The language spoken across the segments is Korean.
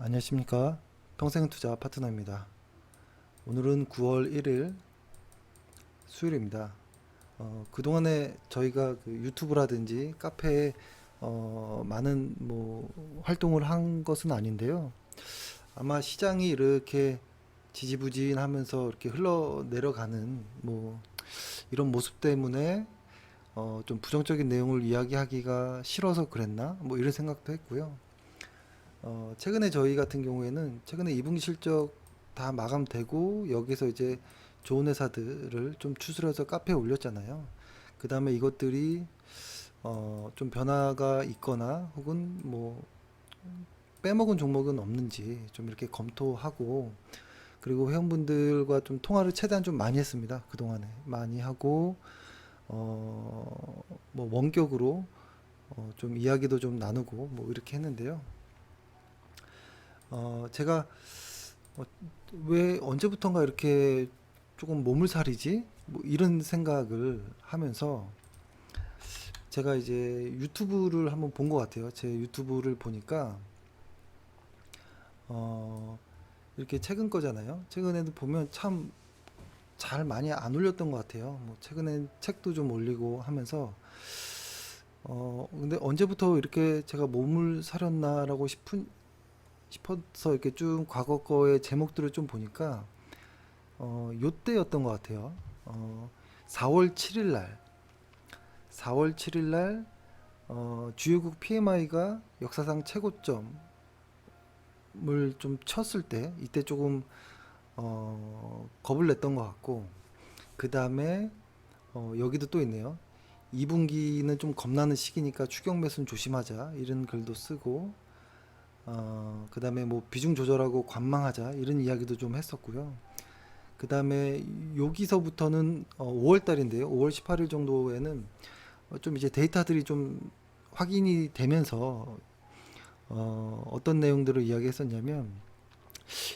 안녕하십니까. 평생투자 파트너입니다. 오늘은 9월 1일 수요일입니다. 그동안에 저희가 그 유튜브라든지 카페에 많은 활동을 한 것은 아닌데요. 아마 시장이 이렇게 지지부진하면서 이렇게 흘러내려가는 이런 모습 때문에 좀 부정적인 내용을 이야기하기가 싫어서 그랬나? 이런 생각도 했고요. 최근에 저희 같은 경우에는 최근에 2분기 실적 다 마감되고 여기서 이제 좋은 회사들을 좀 추스려서 카페에 올렸잖아요. 그 다음에 이것들이 좀 변화가 있거나 혹은 빼먹은 종목은 없는지 좀 이렇게 검토하고, 그리고 회원분들과 좀 통화를 최대한 좀 많이 했습니다. 그동안에 많이 하고 원격으로 좀 이야기도 좀 나누고 이렇게 했는데요. 제가 어, 왜 언제부턴가 이렇게 조금 몸을 사리지? 이런 생각을 하면서 제가 이제 유튜브를 한번 본 것 같아요. 제 유튜브를 보니까 어, 이렇게 최근 거잖아요. 최근에도 보면 참 잘 많이 안 올렸던 것 같아요. 최근엔 책도 좀 올리고 하면서 근데 언제부터 이렇게 제가 몸을 사렸나라고 싶어서 이렇게 쭉 과거 거의 제목들을 좀 보니까 요때였던 것 같아요. 4월 7일 날, 4월 7일 날 주요국 PMI가 역사상 최고점을 좀 쳤을 때, 이때 조금 겁을 냈던 것 같고, 그 다음에 여기도 또 있네요. 2분기는 좀 겁나는 시기니까 추격 매수는 조심하자, 이런 글도 쓰고, 그 다음에 비중 조절하고 관망하자, 이런 이야기도 좀 했었고요. 그 다음에 여기서부터는 5월 달인데요. 5월 18일 정도에는 좀 이제 데이터들이 좀 확인이 되면서 어떤 내용들을 이야기했었냐면,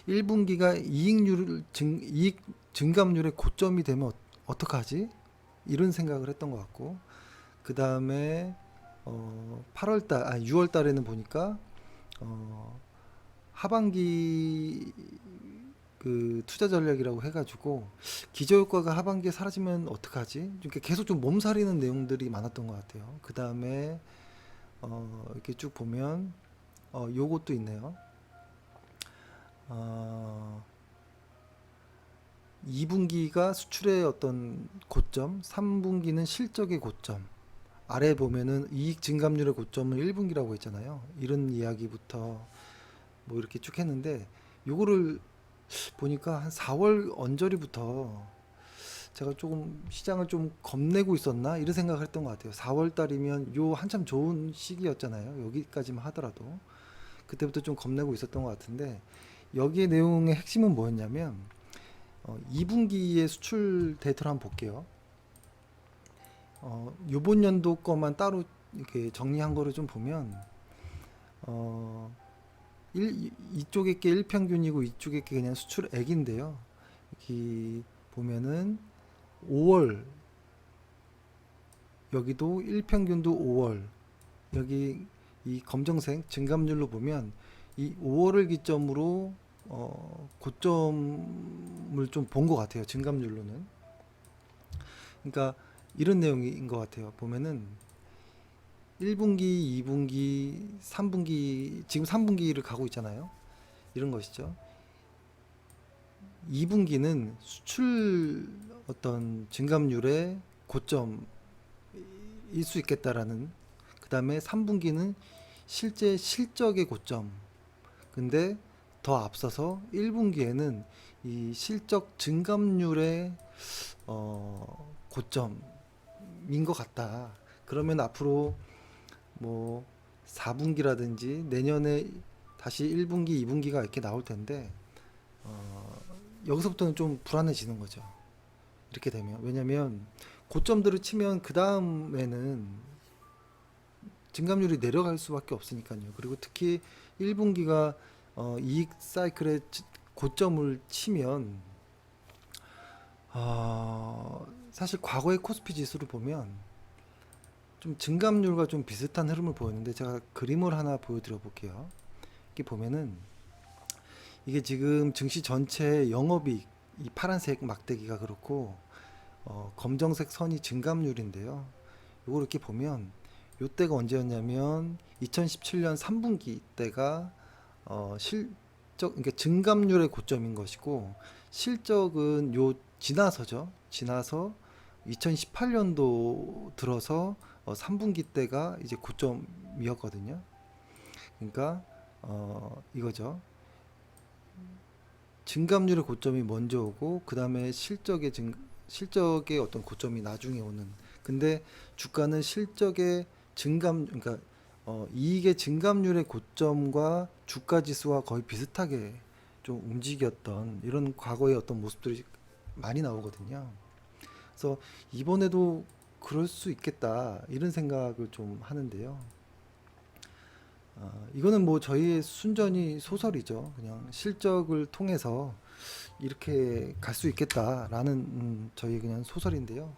1분기가 이익 증감률의 고점이 되면 어떡하지? 이런 생각을 했던 것 같고, 그 다음에 6월 달에는 보니까 하반기 그 투자 전략이라고 해가지고 기저효과가 하반기에 사라지면 어떡하지? 이렇게 계속 좀 몸살이는 내용들이 많았던 것 같아요. 그 다음에 이렇게 쭉 보면 요것도 있네요. 어, 2분기가 수출의 어떤 고점, 3분기는 실적의 고점. 아래 보면은 이익 증감률의 고점은 1분기라고 했잖아요. 이런 이야기부터 이렇게 쭉 했는데, 요거를 보니까 한 4월 언저리부터 제가 조금 시장을 좀 겁내고 있었나 이런 생각을 했던 것 같아요. 4월 달이면 요 한참 좋은 시기였잖아요. 여기까지만 하더라도 그때부터 좀 겁내고 있었던 것 같은데, 여기에 내용의 핵심은 뭐였냐면 2분기의 수출 데이터를 한번 볼게요. 요번 연도 거만 따로 이렇게 정리한 거를 좀 보면 어, 이쪽에 게 일평균이고 이쪽에 게 그냥 수출액인데요. 여기 보면은 5월, 여기도 일평균도 5월, 여기 이 검정색 증감률로 보면 이 5월을 기점으로 고점을 좀 본 것 같아요. 증감률로는. 그러니까 이런 내용인 것 같아요. 보면은 1분기, 2분기, 3분기, 지금 3분기를 가고 있잖아요. 이런 것이죠. 2분기는 수출 어떤 증감률의 고점일 수 있겠다라는, 그 다음에 3분기는 실제 실적의 고점. 근데 더 앞서서 1분기에는 이 실적 증감률의 고점인 것 같다. 그러면 앞으로 4분기라든지 내년에 다시 1분기, 2분기가 이렇게 나올 텐데 여기서부터는 좀 불안해지는 거죠. 이렇게 되면. 왜냐면 고점들을 치면 그 다음에는 증감률이 내려갈 수밖에 없으니까요. 그리고 특히 1분기가 이익 사이클의 고점을 치면 사실 과거의 코스피 지수를 보면 좀 증감률과 좀 비슷한 흐름을 보였는데, 제가 그림을 하나 보여드려 볼게요. 이렇게 보면은 이게 지금 증시 전체 영업이익 이 파란색 막대기가 그렇고 검정색 선이 증감률인데요. 요거 이렇게 보면 요때가 언제였냐면 2017년 3분기 때가 실적 그러니까 증감률의 고점인 것이고 실적은 요 지나서죠. 지나서 2018년도 들어서 3분기 때가 이제 고점이었거든요. 그러니까 이거죠. 증감률의 고점이 먼저 오고 그 다음에 실적의 어떤 고점이 나중에 오는. 근데 주가는 실적의 그러니까 이익의 증감률의 고점과 주가 지수와 거의 비슷하게 좀 움직였던 이런 과거의 어떤 모습들이 많이 나오거든요. 그래서 이번에도 그럴 수 있겠다 이런 생각을 좀 하는데요. 이거는 뭐 저희의 순전히 소설이죠. 그냥 실적을 통해서 이렇게 갈 수 있겠다라는 저희 그냥 소설인데요.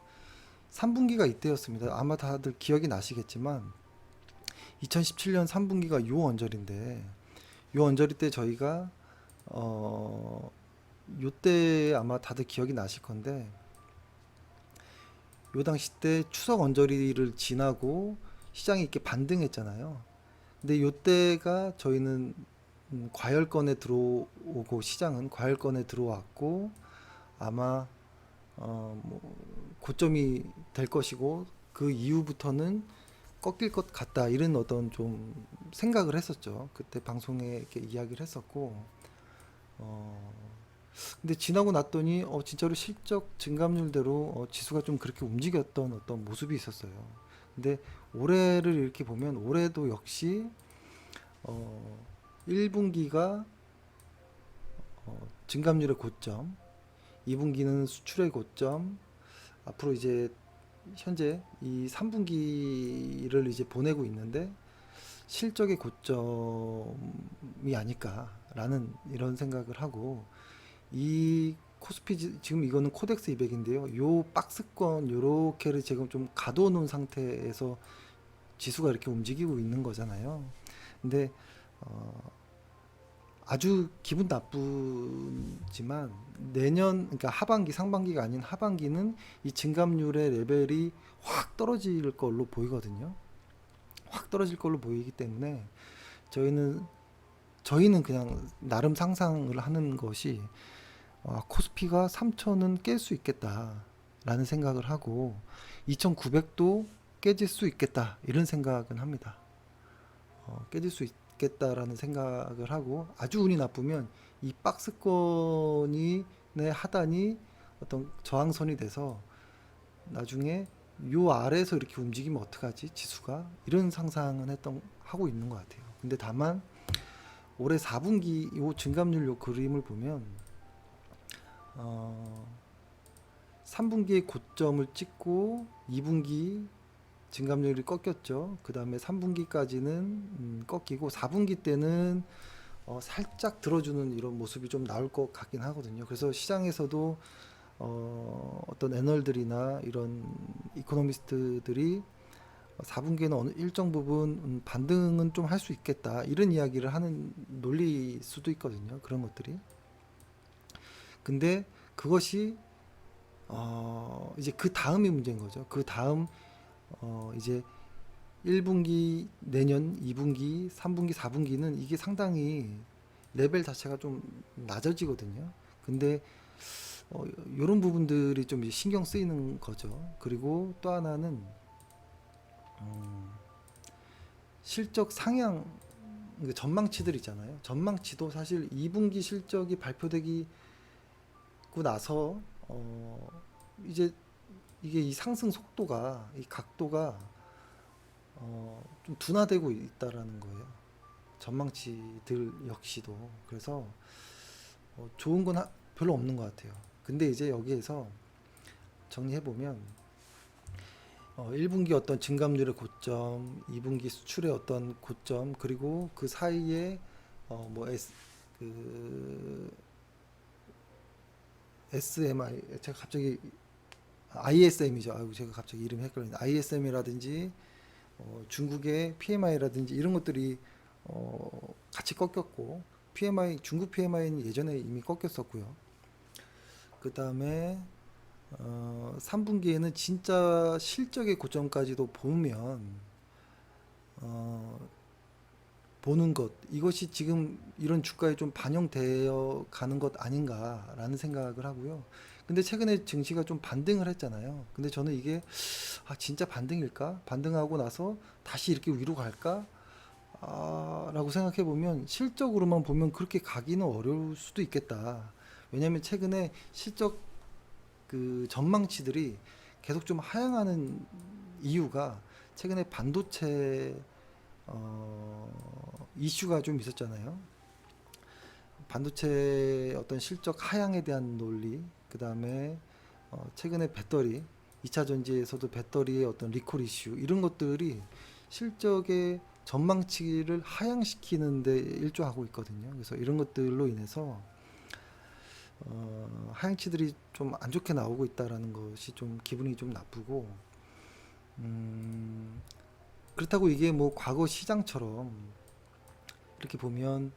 3분기가 이때였습니다. 아마 다들 기억이 나시겠지만 2017년 3분기가 요 언저리인데 요 언저리 때 저희가 요때 아마 다들 기억이 나실 건데 요 당시 때 추석 언저리를 지나고 시장이 이렇게 반등했잖아요. 근데 요때가 저희는 과열권에 들어오고 시장은 과열권에 들어왔고 아마 뭐 고점이 될 것이고 그 이후부터는 꺾일 것 같다 이런 어떤 좀 생각을 했었죠. 그때 방송에 이렇게 이야기를 했었고 어 근데 지나고 났더니 진짜로 실적 증감률대로 지수가 좀 그렇게 움직였던 어떤 모습이 있었어요. 근데 올해를 이렇게 보면 올해도 역시 어 1분기가 증감률의 고점, 2분기는 수출의 고점, 앞으로 이제 현재 이 3분기를 이제 보내고 있는데 실적의 고점이 아닐까라는 이런 생각을 하고 이 코스피 지금 이거는 코덱스 200인데요. 요 박스권 요렇게를 지금 좀 가둬 놓은 상태에서 지수가 이렇게 움직이고 있는 거잖아요. 근데 아주 기분 나쁘지만 내년 그러니까 하반기 상반기가 아닌 하반기는 이 증감률의 레벨이 확 떨어질 걸로 보이거든요. 확 떨어질 걸로 보이기 때문에 저희는 저희는 그냥 나름 상상을 하는 것이 코스피가 3천은 깰 수 있겠다라는 생각을 하고 2,900도 깨질 수 있겠다 이런 생각은 합니다. 깨질 수 있겠다라는 생각을 하고 아주 운이 나쁘면 이 박스권이 내 하단이 어떤 저항선이 돼서 나중에 요 아래에서 이렇게 움직이면 어떡하지 지수가 이런 상상은 하고 있는 것 같아요. 근데 다만 올해 4분기 요 증감률 요 그림을 보면 3분기에 고점을 찍고 2분기 증감률이 꺾였죠. 그 다음에 3분기까지는 꺾이고 4분기 때는 살짝 들어주는 이런 모습이 좀 나올 것 같긴 하거든요. 그래서 시장에서도 어떤 애널들이나 이런 이코노미스트들이 4분기에는 어느 일정 부분 반등은 좀 할 수 있겠다 이런 이야기를 하는 논리일 수도 있거든요. 그런 것들이. 근데 그것이 이제 그 다음이 문제인 거죠. 그 다음 이제 1분기 내년 2분기 3분기 4분기는 이게 상당히 레벨 자체가 좀 낮아지거든요. 근데 이런 부분들이 좀 이제 신경 쓰이는 거죠. 그리고 또 하나는 실적 상향 전망치들 있잖아요. 전망치도 사실 2분기 실적이 발표되고 나서 이제 이게 이 상승 속도가 이 각도가 좀 둔화되고 있다라는 거예요. 전망치들 역시도. 그래서 좋은 건 별로 없는 것 같아요. 근데 이제 여기에서 정리해보면 1분기 어떤 증감률의 고점, 2분기 수출의 어떤 고점, 그리고 그 사이에 뭐 그 SMI 제가 갑자기 ISM이죠. 아이고 제가 갑자기 이름이 헷갈리네. ISM이라든지 중국의 PMI라든지 이런 것들이 같이 꺾였고 PMI, 중국 PMI는 예전에 이미 꺾였었고요. 그 다음에 3분기에는 진짜 실적의 고점까지도 보면 어, 보는 것, 이것이 지금 이런 주가에 좀 반영되어 가는 것 아닌가라는 생각을 하고요. 근데 최근에 증시가 좀 반등을 했잖아요. 근데 저는 이게 진짜 반등일까? 반등하고 나서 다시 이렇게 위로 갈까? 라고 생각해 보면 실적으로만 보면 그렇게 가기는 어려울 수도 있겠다. 왜냐하면 최근에 실적 그 전망치들이 계속 좀 하향하는 이유가 최근에 반도체 이슈가 좀 있었잖아요. 반도체 어떤 실적 하향에 대한 논리, 그 다음에 최근에 배터리, 2차 전지에서도 배터리의 어떤 리콜 이슈, 이런 것들이 실적의 전망치를 하향시키는데 일조하고 있거든요. 그래서 이런 것들로 인해서 하향치들이 좀 안 좋게 나오고 있다라는 것이 좀 기분이 좀 나쁘고, 음, 그렇다고 이게 뭐 과거 시장처럼 이렇게 보면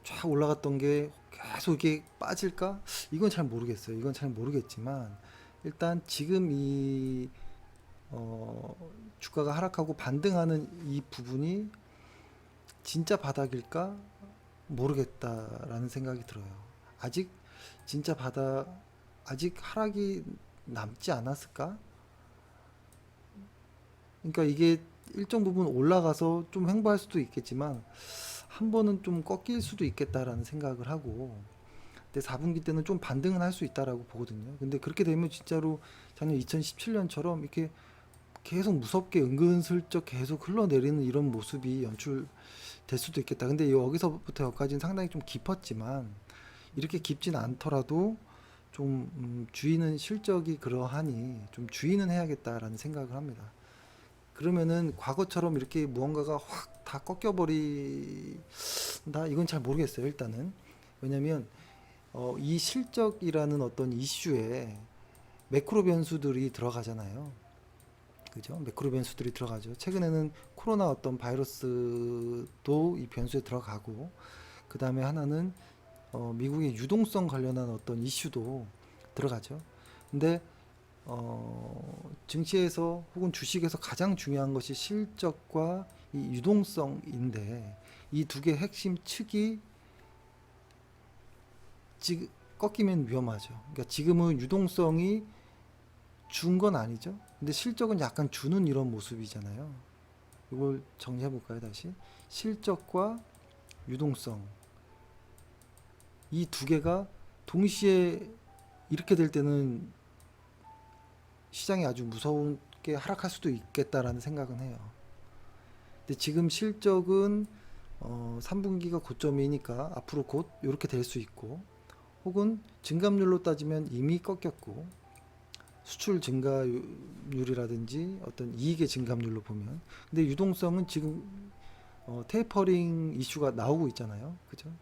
쫙 올라갔던 게 계속 이렇게 빠질까? 이건 잘 모르겠어요. 이건 잘 모르겠지만 일단 지금 이 주가가 하락하고 반등하는 이 부분이 진짜 바닥일까? 모르겠다라는 생각이 들어요. 아직 진짜 바닥, 아직 하락이 남지 않았을까? 그러니까 이게 일정 부분 올라가서 좀 횡보할 수도 있겠지만 한 번은 좀 꺾일 수도 있겠다라는 생각을 하고, 근데 4분기 때는 좀 반등은 할 수 있다라고 보거든요. 근데 그렇게 되면 진짜로 작년 2017년처럼 이렇게 계속 무섭게 은근슬쩍 계속 흘러내리는 이런 모습이 연출될 수도 있겠다. 근데 여기서부터 여기까지는 상당히 좀 깊었지만 이렇게 깊진 않더라도 좀 주의는 실적이 그러하니 좀 주의는 해야겠다라는 생각을 합니다. 그러면은 과거처럼 이렇게 무언가가 확 다 꺾여버린다? 이건 잘 모르겠어요, 일단은. 왜냐면 이 실적이라는 어떤 이슈에 매크로 변수들이 들어가잖아요. 그죠? 매크로 변수들이 들어가죠. 최근에는 코로나 어떤 바이러스도 이 변수에 들어가고, 그 다음에 하나는 미국의 유동성 관련한 어떤 이슈도 들어가죠. 근데 증시에서 혹은 주식에서 가장 중요한 것이 실적과 이 유동성인데 이 두 개의 핵심 측이 지금 꺾이면 위험하죠. 그러니까 지금은 유동성이 준 건 아니죠. 근데 실적은 약간 주는 이런 모습이잖아요. 이걸 정리해 볼까요, 다시? 실적과 유동성. 이 두 개가 동시에 이렇게 될 때는 시장이 아주 무서운게 하락할 수도 있겠다라는 생각은 해요. 근데 지금 실적은 3분기가 고점이니까 앞으로 곧 이렇게 될 수 있고, 혹은 증감률로 따지면 이미 꺾였고, 수출 증가율이라든지 어떤 이익의 증감률로 보면, 근데 유동성은 지금 테이퍼링 이슈가 나오고 있잖아요. 그죠?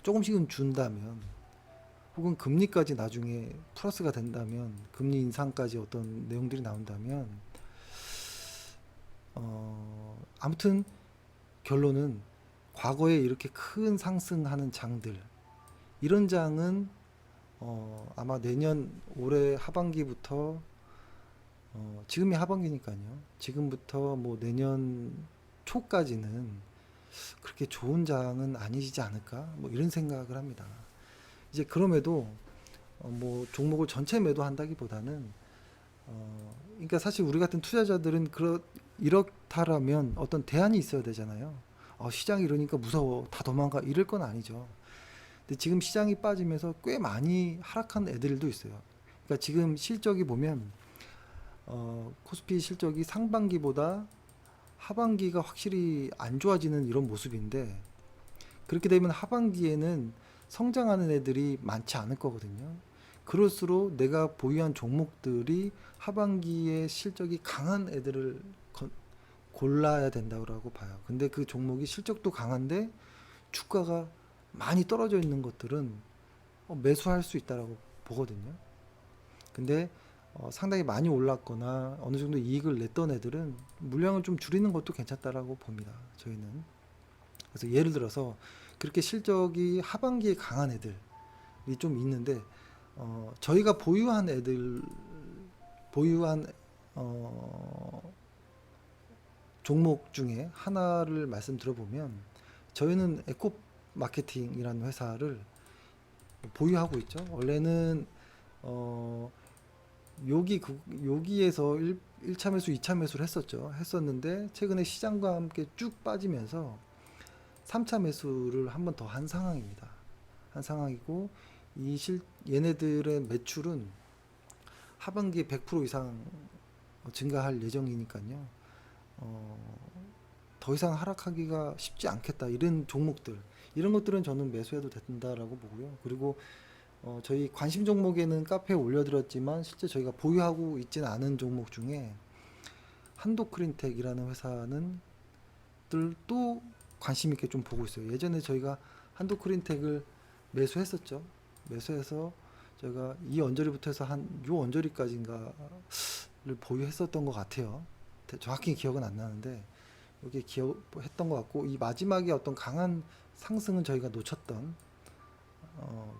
조금씩은 준다면, 혹은 금리까지 나중에 플러스가 된다면, 금리 인상까지 어떤 내용들이 나온다면, 아무튼 결론은 과거에 이렇게 큰 상승하는 장들, 이런 장은 아마 내년 올해 하반기부터, 지금이 하반기니까요. 지금부터 뭐 내년 초까지는 그렇게 좋은 장은 아니지 않을까? 뭐 이런 생각을 합니다. 이제 그럼에도 뭐 종목을 전체 매도한다기보다는 그러니까 사실 우리 같은 투자자들은 이렇다라면 어떤 대안이 있어야 되잖아요. 시장이 이러니까 무서워, 다 도망가, 이럴 건 아니죠. 근데 지금 시장이 빠지면서 꽤 많이 하락한 애들도 있어요. 그러니까 지금 실적이 보면 코스피 실적이 상반기보다 하반기가 확실히 안 좋아지는 이런 모습인데, 그렇게 되면 하반기에는 성장하는 애들이 많지 않을 거거든요. 그럴수록 내가 보유한 종목들이 하반기에 실적이 강한 애들을 골라야 된다고 봐요. 근데 그 종목이 실적도 강한데 주가가 많이 떨어져 있는 것들은 매수할 수 있다라고 보거든요. 근데 상당히 많이 올랐거나 어느 정도 이익을 냈던 애들은 물량을 좀 줄이는 것도 괜찮다라고 봅니다. 저희는. 그래서 예를 들어서 그렇게 실적이 하반기에 강한 애들이 좀 있는데 저희가 보유한 종목 중에 하나를 말씀드려보면 저희는 에코 마케팅이라는 회사를 보유하고 있죠. 원래는 어, 여기에서 1차 매수, 2차 매수를 했었는데 최근에 시장과 함께 쭉 빠지면서 3차 매수를 한 번 더 한 상황입니다. 한 상황이고 얘네들의 매출은 하반기에 100% 이상 증가할 예정이니까요. 더 이상 하락하기가 쉽지 않겠다. 이런 종목들, 이런 것들은 저는 매수해도 된다라고 보고요. 그리고 저희 관심 종목에는 카페에 올려드렸지만 실제 저희가 보유하고 있지는 않은 종목 중에 한도크린텍이라는 회사는 들도 관심 있게 좀 보고 있어요. 예전에 저희가 한도크린텍을 매수했었죠. 매수해서 저희가 이 언저리부터 해서 한 요 언저리까지인가를 보유했었던 것 같아요. 정확히 기억은 안 나는데 여기 기억했던 것 같고, 이 마지막에 어떤 강한 상승은 저희가 놓쳤던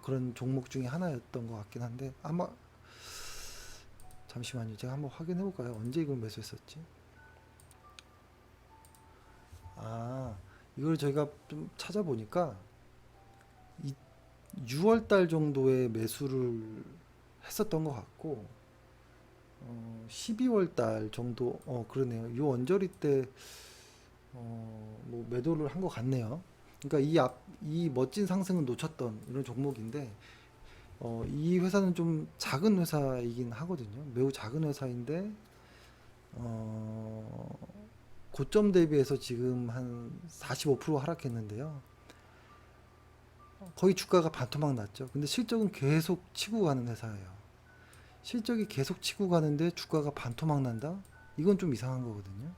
그런 종목 중에 하나였던 것 같긴 한데, 아마 잠시만요, 제가 한번 확인해 볼까요? 언제 이걸 매수했었지? 이걸 저희가 좀 찾아보니까 6월 달 정도에 매수를 했었던 것 같고, 12월 달 정도, 그러네요. 이 언저리 때 뭐 매도를 한 것 같네요. 그러니까 이 멋진 상승은 놓쳤던 이런 종목인데, 이 회사는 좀 작은 회사이긴 하거든요. 매우 작은 회사인데, 고점 대비해서 지금 한 45% 하락했는데요. 거의 주가가 반토막 났죠. 근데 실적은 계속 치고 가는 회사예요. 실적이 계속 치고 가는데 주가가 반토막 난다? 이건 좀 이상한 거거든요.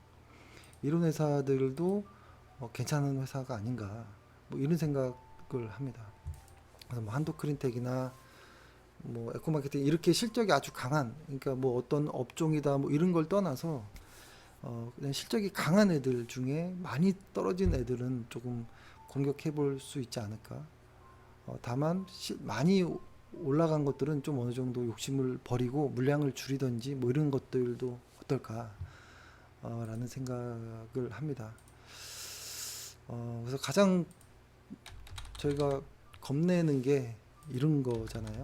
이런 회사들도 괜찮은 회사가 아닌가, 뭐 이런 생각을 합니다. 그래서 뭐 한도크린텍이나 뭐 에코마케팅, 이렇게 실적이 아주 강한, 그러니까 뭐 어떤 업종이다 뭐 이런 걸 떠나서 그냥 실적이 강한 애들 중에 많이 떨어진 애들은 조금 공격해 볼 수 있지 않을까. 다만 많이 올라간 것들은 좀 어느 정도 욕심을 버리고 물량을 줄이든지 뭐 이런 것들도 어떨까 라는 생각을 합니다. 그래서 가장 저희가 겁내는 게 이런 거잖아요.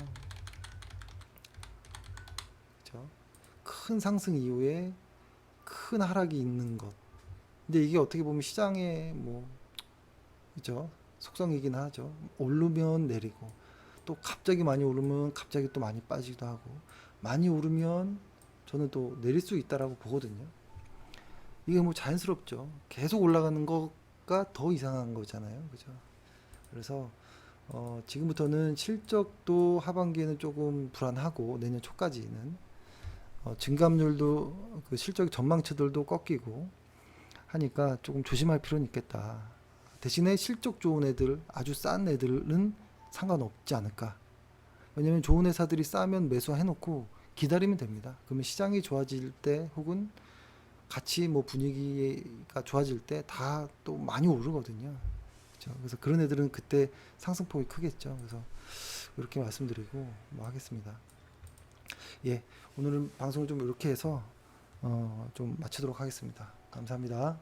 그렇죠? 큰 상승 이후에 큰 하락이 있는 것. 근데 이게 어떻게 보면 시장의 뭐, 그죠? 속성이긴 하죠. 오르면 내리고, 또 갑자기 많이 오르면 갑자기 또 많이 빠지기도 하고, 많이 오르면 저는 또 내릴 수 있다라고 보거든요. 이게 뭐 자연스럽죠. 계속 올라가는 거가 더 이상한 거잖아요. 그죠? 그래서 지금부터는 실적도 하반기에는 조금 불안하고, 내년 초까지는 증감률도 그 실적 전망치들도 꺾이고 하니까 조금 조심할 필요는 있겠다. 대신에 실적 좋은 애들, 아주 싼 애들은 상관없지 않을까. 왜냐면 좋은 회사들이 싸면 매수해놓고 기다리면 됩니다. 그러면 시장이 좋아질 때, 혹은 같이 뭐 분위기가 좋아질 때 다 또 많이 오르거든요. 그렇죠? 그래서 그런 애들은 그때 상승폭이 크겠죠. 그래서 이렇게 말씀드리고 뭐 하겠습니다. 예, 오늘은 방송을 좀 이렇게 해서 좀 마치도록 하겠습니다. 감사합니다.